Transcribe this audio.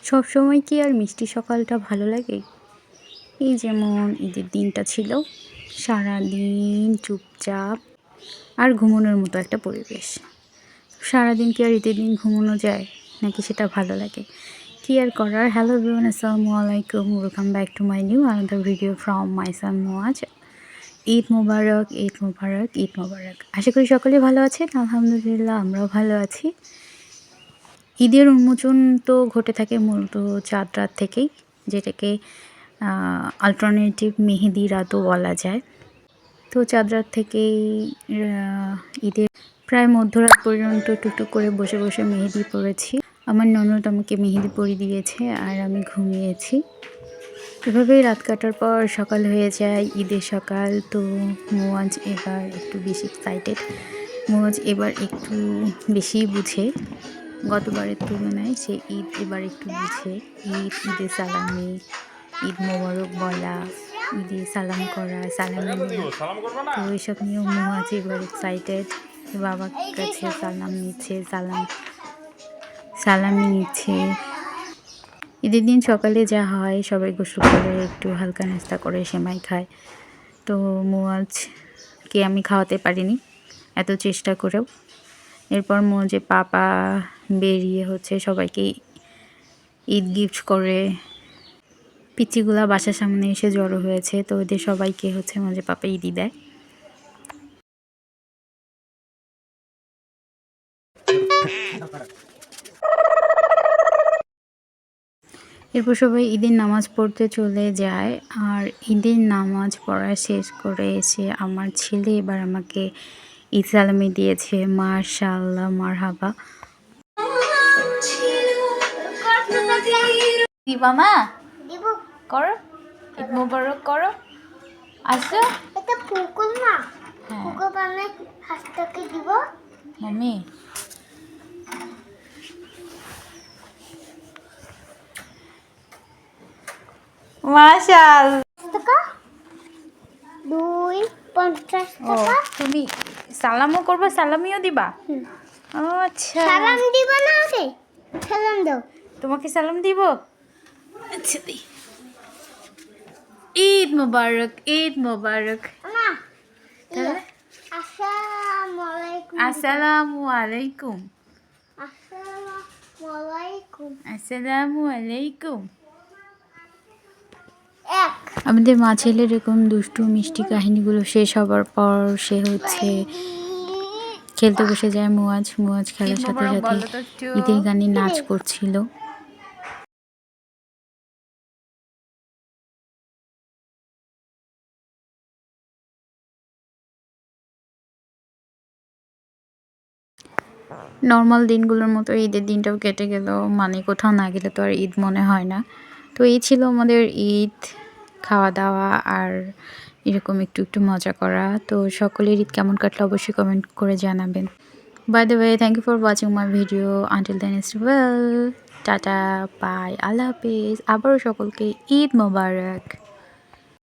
সব সময় কি আর মিষ্টি সকালটা ভালো লাগে? এই যেমন ঈদের দিনটা ছিল, সারাদিন চুপচাপ আর ঘুমানোর মতো একটা পরিবেশ। সারাদিন কি আর ঈদের দিন ঘুমানো যায়, নাকি সেটা ভালো লাগে? কি আর করার। হ্যালো এভরিওয়ান, আসসালামু আলাইকুম, welcome back to my new another video from my son Muaz. Eid মোবারক, ঈদ মোবারক, ঈদ মোবারক। আশা করি সকলে ভালো আছেন। আলহামদুলিল্লাহ, আমরাও ভালো আছি। ঈদের উন্মোচন তো ঘটে থাকে মূলত চাঁদ রাত থেকেই, যেটাকে অল্টারনেটিভ মেহেদি রাতও বলা যায়। তো চাঁদ রাত থেকেই ঈদের প্রায় মধ্যরাত পর্যন্ত টুকটুক করে বসে বসে মেহেদি পড়েছি। আমার ননদ আমাকে মেহেদি পরিয়ে দিয়েছে আর আমি ঘুমিয়েছি। এভাবেই রাত কাটার পর সকাল হয়ে যায়, ঈদের সকাল। তো মুয়াজ এবার একটু বেশি এক্সাইটেড, মুয়াজ এবার একটু বেশি বুঝে। গতবারের তুলনায় সে ঈদ এবার একটু বুঝে। ঈদে সালামি, ঈদ মোবারক বলা, ঈদে সালাম করা, সালামি নেওয়া, তো এইসব নিয়েও মুয়াজ এবার এক্সাইটেড। বাবার কাছে সালাম নিচ্ছে, সালামি নিচ্ছে। ঈদের দিন সকালে যা হয়, সবাই গোসল করে একটু হালকা নাস্তা করে সেমাই খায়। তো মুয়াজকে আমি খাওয়াতে পারিনি এত চেষ্টা করেও। এরপর মুয়াজের পাপা বেরিয়ে সবাইকে ঈদ গিফট করে। পিচিগুলা বাসার সামনে এসে জড়ো হয়েছে, তো ওদের সবাইকে মুয়াজের পাপা ঈদই দেয়। এরপর সবাই ঈদের নামাজ পড়তে চলে যায়। আর ঈদের নামাজ পড়া শেষ করে এসে আমার ছেলে এবার আমাকে ঈদ সালামি দিয়েছে। মাশাআল্লাহ, মারহাবা। দিবা মা? দিব। করো, ঈদ মোবারক করো। আচ্ছা, এটা ফুকুল না? হ্যাঁ, ফুকুল মানে হাতটাকে দিব মাম্মি। মাশাআল্লাহ। টাকা 2.50 টাকা। তুমি সালামও করবে, সালামিও দিবা? আচ্ছা, সালাম দিব না? ওকে সালাম দাও। তোমাকে সালাম দিব? আচ্ছা দি। ঈদ মোবারক, ঈদ মোবারক। মা, আসসালামু আলাইকুম। আসসালামু আলাইকুম। আসসালামু আলাইকুম। আসসালামু আলাইকুম। আমাদের মা ছেলের এরকম দুষ্টু মিষ্টি কাহিনীগুলো শেষ হবার পর সে খেলতে বসে যায়। মুয়াজ খেলার সাথে সাথে ঈদের গানে নাচ করছিল। নর্মাল দিনগুলোর মতো ঈদের দিনটাও কেটে গেল, মানে কোথাও না গেলে তো আর ঈদ মনে হয় না। তো এই ছিল আমাদের ঈদ, খাওয়া দাওয়া আর এরকম একটু একটু মজা করা। তো সকলের ঈদ কেমন কাটলো অবশ্যই কমেন্ট করে জানাবেন। By the way, thank you for watching my video. Until then it's well, tata, bye, Allah হাফিজ। আবারও সকলকে ঈদ মোবারক।